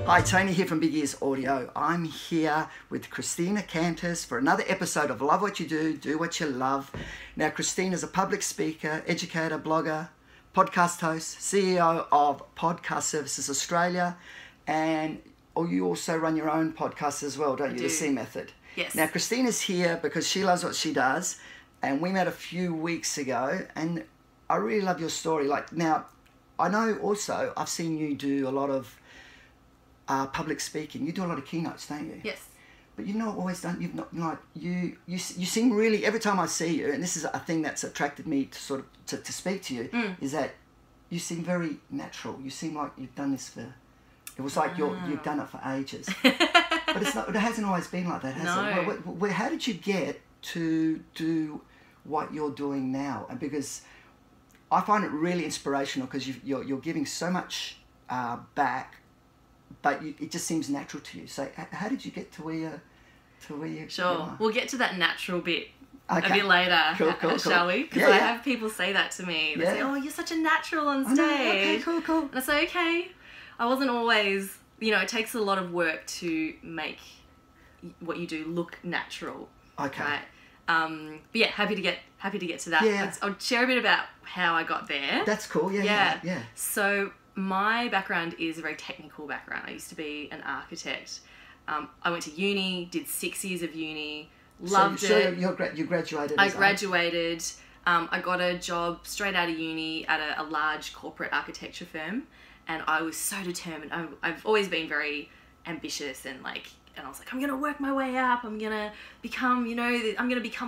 Hi, Tony here from Big Ears Audio. I'm here with Christina Canters for another episode of Love What You Do What You Love. Now, Christina's a public speaker, educator, blogger, podcast host, CEO of Podcast Services Australia, and you also run your own podcast as well, don't you? The C Method. Yes. Now, Christina's here because she loves what she does, and we met a few weeks ago, and I really love your story. Now, I know also I've seen you do a lot of public speaking. You do a lot of keynotes, don't you? Yes. But you've not always done. You've not like you seem really, every time I see you, and this is a thing that's attracted me to sort of to speak to you, is that you seem very natural. You seem like you've done this for. It was like you've done it for ages. But it's not. It hasn't always been like that, has it? Well, how did you get to do what you're doing now? And because I find it really inspirational, because you're giving so much back. But it just seems natural to you. So how did you get to where you Sure. We'll get to that natural bit a Okay. bit later, Cool. shall we? Because I have people say that to me. They say, oh, you're such a natural on stage. Okay, cool. And I say, okay. I wasn't always, it takes a lot of work to make what you do look natural. Okay. Right? But yeah, happy to get to that. Yeah. I'll share a bit about how I got there. That's cool. Yeah. So my background is a very technical background. I used to be an architect. I went to uni, did 6 years of uni, loved it. So you graduated. I graduated. I got a job straight out of uni at a large corporate architecture firm, and I was so determined. I've always been very ambitious and I was like, I'm gonna work my way up. I'm gonna become,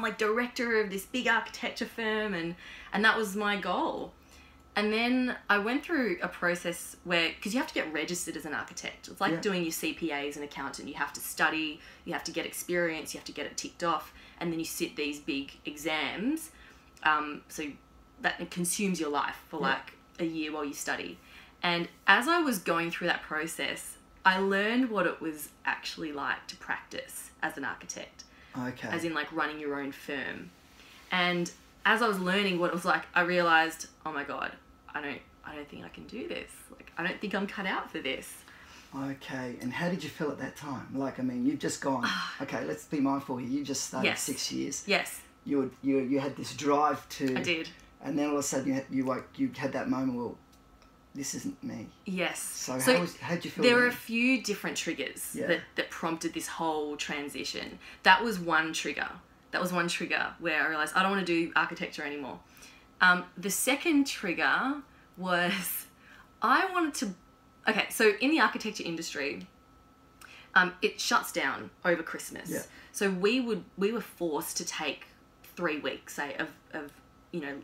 like director of this big architecture firm, and that was my goal. And then I went through a process where, because you have to get registered as an architect. It's like doing your CPA as an accountant. You have to study, you have to get experience, you have to get it ticked off, and then you sit these big exams. So that it consumes your life for like a year while you study. And as I was going through that process, I learned what it was actually like to practice as an architect. Okay. As in like running your own firm. And as I was learning what it was like, I realised, oh my God, I don't think I can do this. I don't think I'm cut out for this. Okay. And how did you feel at that time? You've just gone. Okay, let's be mindful here. You just started 6 years. Yes. You had this drive to. I did. And then all of a sudden you had that moment. Well, this isn't me. Yes. So how did you feel? There were a few different triggers that prompted this whole transition. That was one trigger. Where I realised I don't want to do architecture anymore. The second trigger was I wanted to... Okay, so in the architecture industry, it shuts down over Christmas. Yeah. So we were forced to take 3 weeks, say, of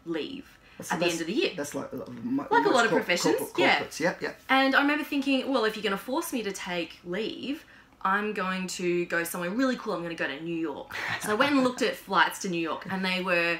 leave at the end of the year. That's like a lot of professions. Corporates. Yeah. And I remember thinking, well, if you're going to force me to take leave, I'm going to go somewhere really cool. I'm going to go to New York. So I went and looked at flights to New York, and they were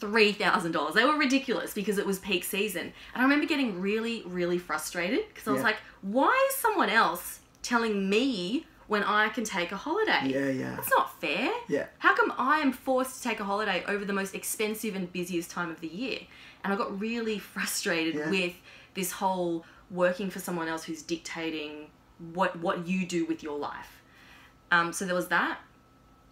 $3,000. They were ridiculous because it was peak season. And I remember getting really, really frustrated because I was like, why is someone else telling me when I can take a holiday? Yeah. That's not fair. Yeah. How come I am forced to take a holiday over the most expensive and busiest time of the year? And I got really frustrated with this whole working for someone else who's dictating what you do with your life. So there was that.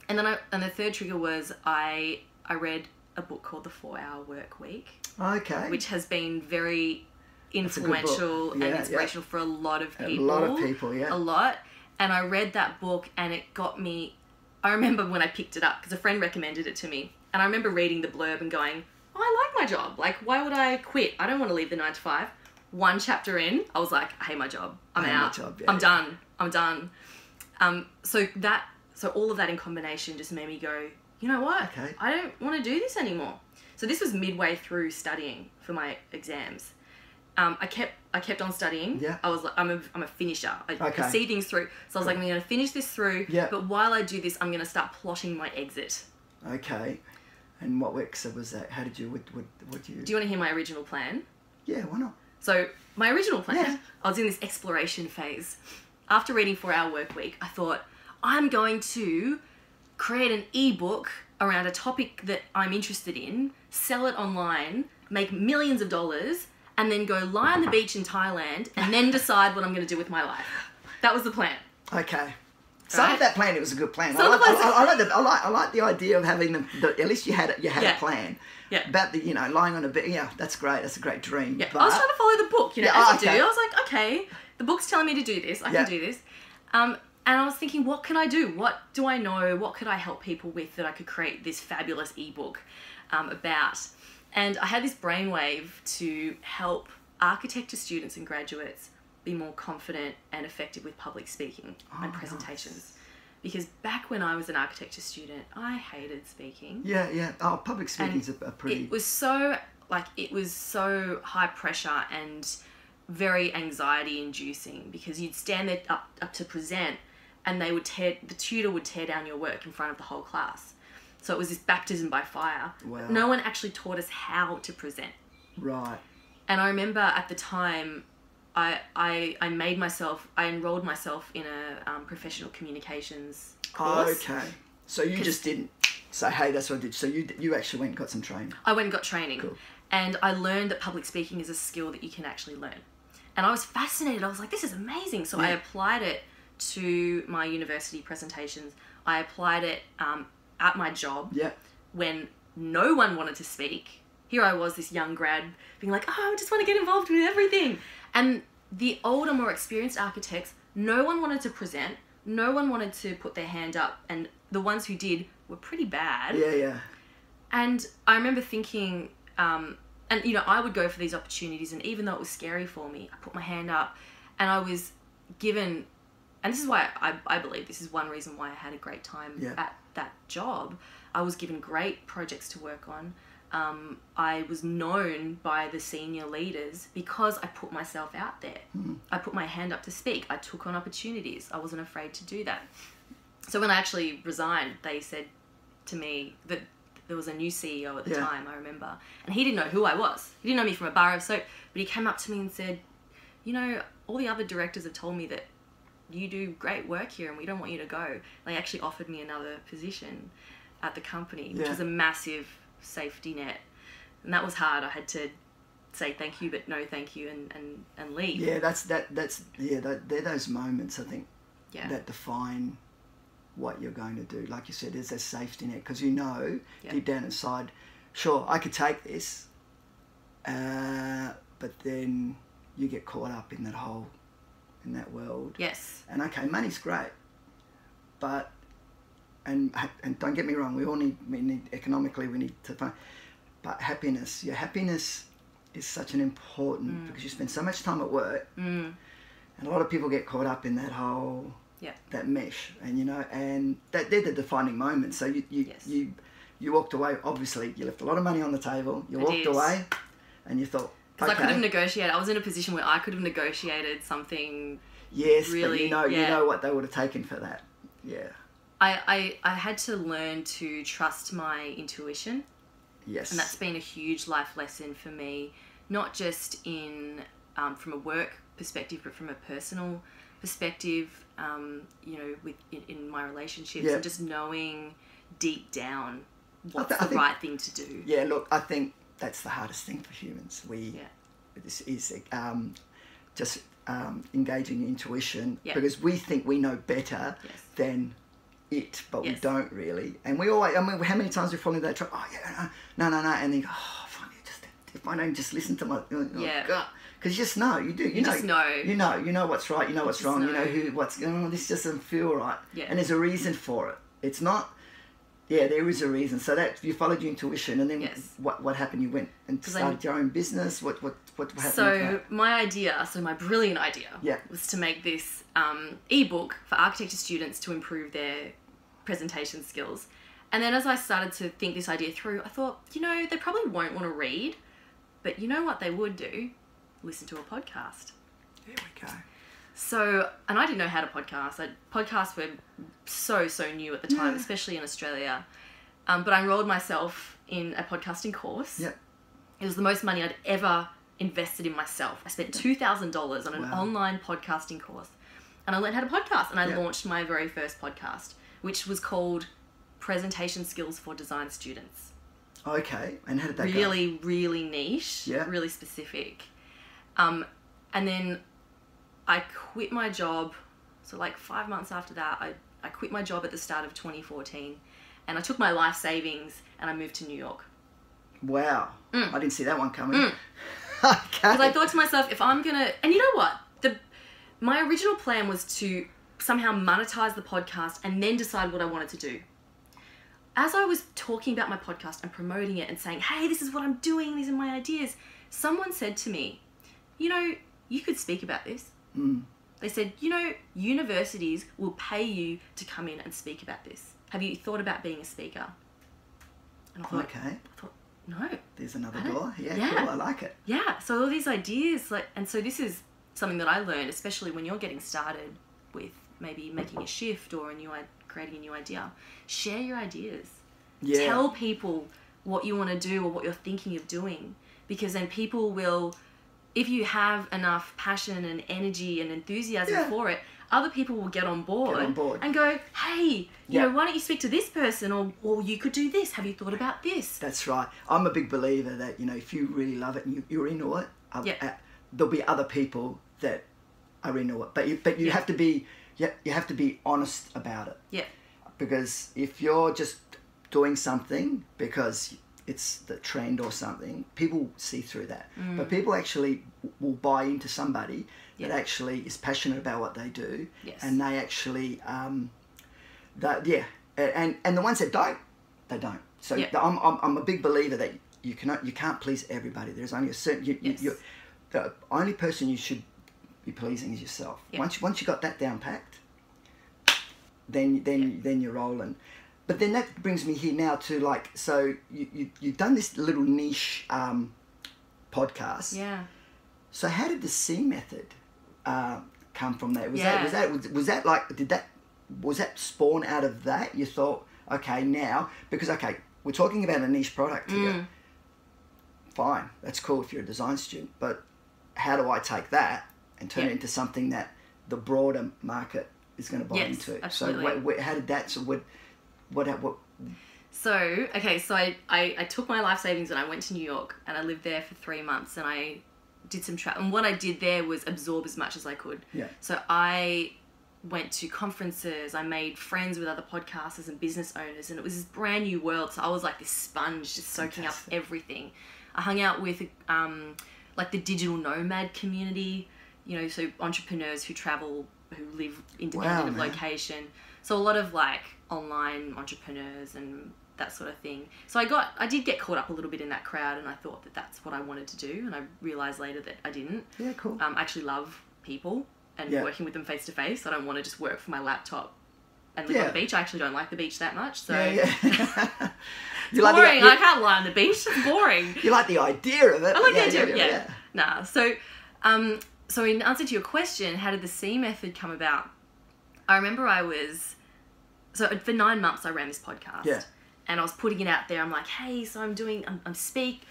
And then the third trigger was I read a book called The 4-Hour Work Week. Okay. Which has been very influential and inspirational for a lot of people. A lot. And I read that book and it got me... I remember when I picked it up, because a friend recommended it to me, and I remember reading the blurb and going, oh, I like my job. Why would I quit? I don't want to leave the 9 to 5. One chapter in, I was like, I hate my job. I'm out. I'm done. So all of that in combination just made me go, you know what? Okay. I don't want to do this anymore. So this was midway through studying for my exams. I kept on studying. Yeah. I was like, I'm a finisher. I see things through. So I was like, I'm going to finish this through. Yeah. But while I do this, I'm going to start plotting my exit. Okay. And what exit was that? How did you? What do you? Do you want to hear my original plan? Yeah. Why not? So my original plan, I was in this exploration phase. After reading 4-Hour Work Week, I thought, I'm going to create an ebook around a topic that I'm interested in, sell it online, make millions of dollars, and then go lie on the beach in Thailand and then decide what I'm going to do with my life. That was the plan. Okay. Some of that plan, it was a good plan. I like the idea of having at least you had a plan. Yeah. About the, lying on a bed. Yeah, that's great. That's a great dream. Yeah. But I was trying to follow the book, as I do. I was like, okay, the book's telling me to do this. I can do this. And I was thinking, what can I do? What do I know? What could I help people with that I could create this fabulous ebook about? And I had this brainwave to help architecture students and graduates be more confident and effective with public speaking and presentations. Nice. Because back when I was an architecture student, I hated speaking. Yeah. Oh, public speaking is a pretty... It was so high pressure and very anxiety inducing, because you'd stand there up to present, and the tutor would tear down your work in front of the whole class. So it was this baptism by fire. Wow. No one actually taught us how to present. Right. And I remember at the time, I enrolled myself in a professional communications course. Okay. So you just didn't say, hey, that's what I did. So you actually went and got some training. I went and got training. Cool. And I learned that public speaking is a skill that you can actually learn. And I was fascinated. I was like, this is amazing. So I applied it to my university presentations. I applied it at my job when no one wanted to speak. Here I was, this young grad, being like, I just want to get involved with everything. And the older, more experienced architects, no one wanted to present. No one wanted to put their hand up. And the ones who did were pretty bad. Yeah. And I remember thinking, I would go for these opportunities, and even though it was scary for me, I put my hand up, and I was given, and this is why I believe this is one reason why I had a great time at that job. I was given great projects to work on. I was known by the senior leaders because I put myself out there. Mm-hmm. I put my hand up to speak. I took on opportunities. I wasn't afraid to do that. So when I actually resigned, they said to me that there was a new CEO at the time, I remember, and he didn't know who I was. He didn't know me from a bar of soap, but he came up to me and said, all the other directors have told me that you do great work here and we don't want you to go. And they actually offered me another position at the company, which was a massive safety net. And that was hard. I had to say thank you, but no thank you, and leave. Yeah, they're those moments, I think, that define what you're going to do. Like you said, there's a safety net, because deep down inside, sure, I could take this, but then you get caught up in that world. Yes. And okay, money's great, but and don't get me wrong, we need economically, we need to find, but happiness, your happiness is such an important, because you spend so much time at work, and a lot of people get caught up in that whole that mesh, and and they're the defining moments. So you walked away. Obviously, you left a lot of money on the table. You walked away, and you thought, because I could have negotiated. I was in a position where I could have negotiated something. Yes, really, but you know what they would have taken for that. Yeah. I had to learn to trust my intuition. Yes. And that's been a huge life lesson for me, not just in from a work perspective, but from a personal perspective. In my relationships, and just knowing deep down what's the right thing to do. Yeah, look, I think that's the hardest thing for humans. This is just engaging your intuition, because we think we know better than it, but we don't really. And we always, how many times we fall into that trap? Oh yeah, no, and then go, fine, if I don't just listen to my gut. Because you just know, you do. You know what's right, you know what's wrong, you know what's going on. This just doesn't feel right. Yeah. And there's a reason for it. It's not, there is a reason. So that you followed your intuition, and then what happened? You went and started your own business? What happened? So my brilliant idea was to make this ebook for architecture students to improve their presentation skills. And then as I started to think this idea through, I thought, they probably won't want to read, but you know what they would do? Listen to a podcast. There we go. So, and I didn't know how to podcast. Podcasts were so new at the time, especially in Australia. But I enrolled myself in a podcasting course. Yep. It was the most money I'd ever invested in myself. I spent $2,000 on an online podcasting course. And I learned how to podcast. And I launched my very first podcast, which was called Presentation Skills for Design Students. Okay. And how did that go? Really, really niche. Yeah. Really specific. And then I quit my job So like 5 months after that, I quit my job at the start of 2014, and I took my life savings and I moved to New York. Wow. I didn't see that one coming. Okay. Because I thought to myself, if I'm gonna, and you know what, my original plan was to somehow monetize the podcast and then decide what I wanted to do. As I was talking about my podcast and promoting it and saying, hey, this is what I'm doing, these are my ideas, someone said to me, you know, you could speak about this. They said, you know, universities will pay you to come in and speak about this. Have you thought about being a speaker? And I thought, no. There's another door. Yeah, cool. I like it. Yeah. So all these ideas, and so this is something that I learned, especially when you're getting started with maybe making a shift or creating a new idea. Share your ideas. Yeah. Tell people what you want to do or what you're thinking of doing, because then people will, if you have enough passion and energy and enthusiasm for it, other people will get on board and go, hey, you know, why don't you speak to this person, or you could do this. Have you thought about this? That's right. I'm a big believer that, you know, if you really love it and you're into it, there'll be other people that are into it. But you have to be you have to be honest about it. Yeah. Because if you're just doing something because it's the trend or something, people see through that. But people actually will buy into somebody that actually is passionate about what they do, and they actually, and the ones that don't, they don't. So I'm a big believer that you can't please everybody. There's only a certain the only person you should be pleasing is yourself. Once you got that down packed, then you're rolling. But then that brings me here now to, like, so you've done this little niche podcast. Yeah. So how did the C method come from that? Was that spawn out of that? You thought, okay, now, because we're talking about a niche product here. Fine, that's cool if you're a design student, but how do I take that and turn it into something that the broader market is going to buy into? Absolutely. So how did that? So what? So I took my life savings and I went to New York and I lived there for 3 months, and I did some travel. And what I did there was absorb as much as I could. Yeah. So I went to conferences, I made friends with other podcasters and business owners, and it was this brand new world. So I was like this sponge, just soaking up everything. I hung out with like the digital nomad community, you know, so entrepreneurs who travel, who live independent of location. So a lot of like online entrepreneurs and that sort of thing. So I did get caught up a little bit in that crowd, and I thought that that's what I wanted to do, and I realised later that I didn't. Yeah, cool. I actually love people and working with them face to face. I don't want to just work from my laptop and live on the beach. I actually don't like the beach that much. So it's boring. I can't lie on the beach. It's boring. You like the idea of it. I like the idea of it, yeah. Nah. So in answer to your question, how did the C method come about? I remember so for 9 months I ran this podcast. Yeah. And I was putting it out there. I'm like, hey, so I speak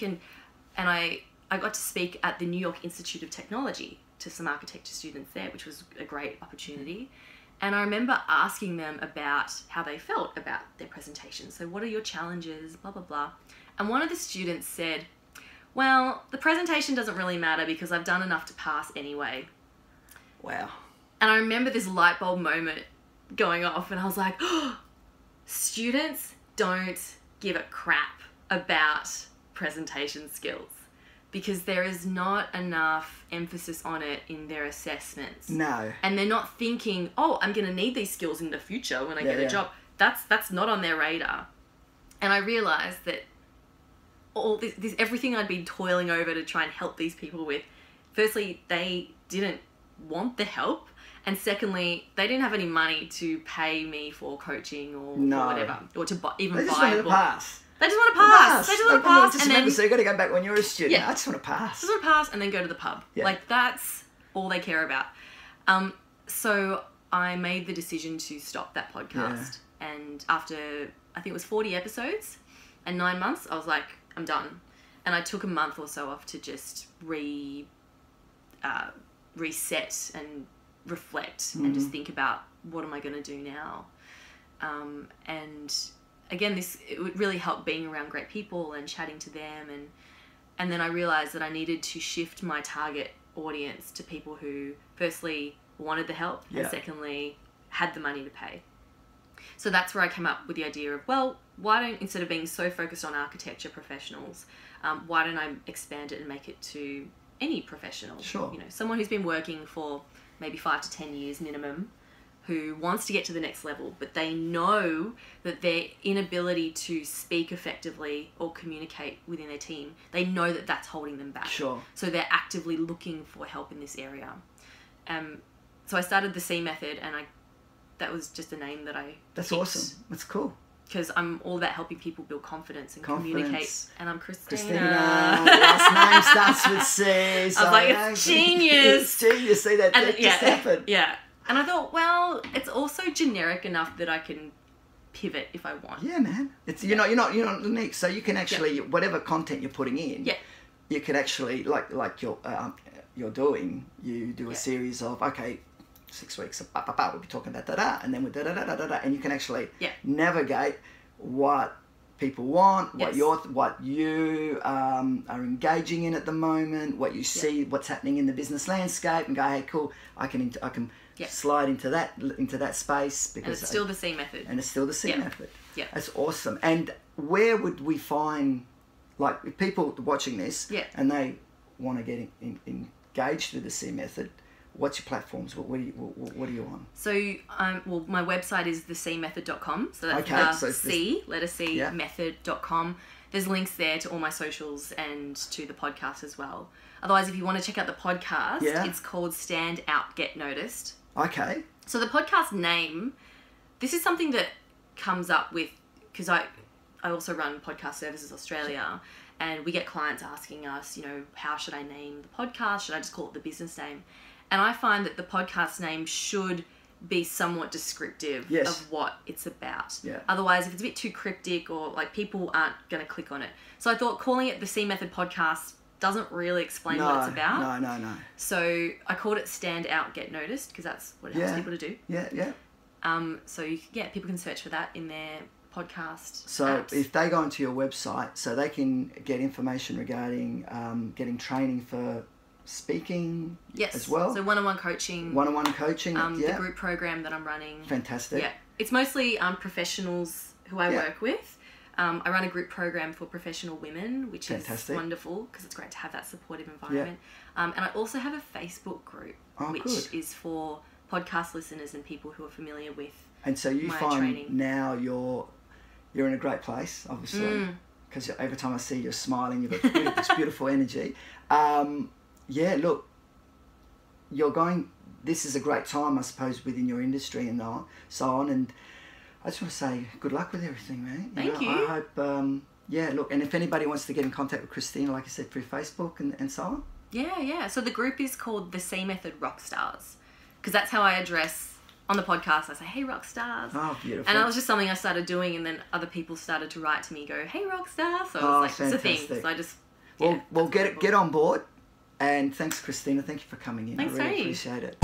and I got to speak at the New York Institute of Technology to some architecture students there, which was a great opportunity. And I remember asking them about how they felt about their presentation. So what are your challenges, blah, blah, blah. And one of the students said, well, the presentation doesn't really matter because I've done enough to pass anyway. Wow. And I remember this light bulb moment going off, and I was like, oh, students don't give a crap about presentation skills because there is not enough emphasis on it in their assessments. No. And they're not thinking, oh, I'm going to need these skills in the future when I get a job. That's not on their radar. And I realised that all this everything I'd been toiling over to try and help these people with, firstly, they didn't want the help. And secondly, they didn't have any money to pay me for coaching or whatever, or to even buy a book. Pass. They just want to pass. They just want to pass. And then, so you got to go back when you're a student. Yeah. I just want to pass. Just want to pass and then go to the pub. Yeah. Like, that's all they care about. So I made the decision to stop that podcast. Yeah. And after, I think it was 40 episodes and 9 months, I was like, I'm done. And I took a month or so off to just reset and reflect and just think about what am I going to do now. And again, it would really help being around great people and chatting to them, and then I realized that I needed to shift my target audience to people who firstly wanted the help and secondly had the money to pay. So that's where I came up with the idea of, well, why don't, instead of being so focused on architecture professionals, why don't I expand it and make it to any professional? Sure. You know, someone who's been working for maybe 5 to 10 years minimum, who wants to get to the next level, but they know that their inability to speak effectively or communicate within their team, they know that that's holding them back. Sure. So they're actively looking for help in this area. So I started the C Method, and that was just a name that I That's picked, awesome. That's cool. because I'm all about helping people build confidence and communicate. And I'm Christina. Last name starts with C. So I was like, it's genius. It's genius. See that just happened. Yeah. And I thought, well, it's also generic enough that I can pivot if I want. Yeah, man. It's you're not unique. So you can actually whatever content you're putting in. You can actually like you're doing. You do a series of 6 weeks of we'll be talking about da-da, and then with da-da-da-da-da, and you can actually navigate what people want, what you are engaging in at the moment, what you see, what's happening in the business landscape, and go, hey, cool, I can slide into that space, because and it's still the C Method. And it's still the C Method. Yeah, that's awesome. And where would we find, like, if people watching this and they want to get engaged with the C Method? What's your platforms? What are you on? So, well, my website is thecmethod.com. So that's letter C, method.com. There's links there to all my socials and to the podcast as well. Otherwise, if you want to check out the podcast, it's called Stand Out, Get Noticed. Okay. So the podcast name, this is something that comes up with, because I also run Podcast Services Australia, and we get clients asking us, how should I name the podcast? Should I just call it the business name? And I find that the podcast name should be somewhat descriptive of what it's about. Yeah. Otherwise, if it's a bit too cryptic or like people aren't going to click on it. So I thought calling it the C Method Podcast doesn't really explain what it's about. No. So I called it Stand Out, Get Noticed, because that's what it helps people to do. Yeah. So people can search for that in their podcast So apps. If they go onto your website, so they can get information regarding getting training for speaking as well. So one-on-one coaching. The group program that I'm running. Fantastic. Yeah. It's mostly professionals who I work with. I run a group program for professional women, which is wonderful because it's great to have that supportive environment. And I also have a Facebook group, which is for podcast listeners and people who are familiar with And so you find training. Now you're in a great place, obviously, because every time I see you're smiling, you've got this beautiful energy. Look, you're going, this is a great time, I suppose, within your industry and so on. And I just want to say good luck with everything, man. Thank you. I hope, look, and if anybody wants to get in contact with Christina, like I said, through Facebook and so on. Yeah. So the group is called the C Method Rockstars, because that's how I address, on the podcast, I say, hey, rock stars. Oh, beautiful. And that was just something I started doing, and then other people started to write to me, go, hey, rock star. So I was like, it's a thing. So I just, Well, get on board. And thanks, Christina. Thank you for coming in. Thanks, I really appreciate it.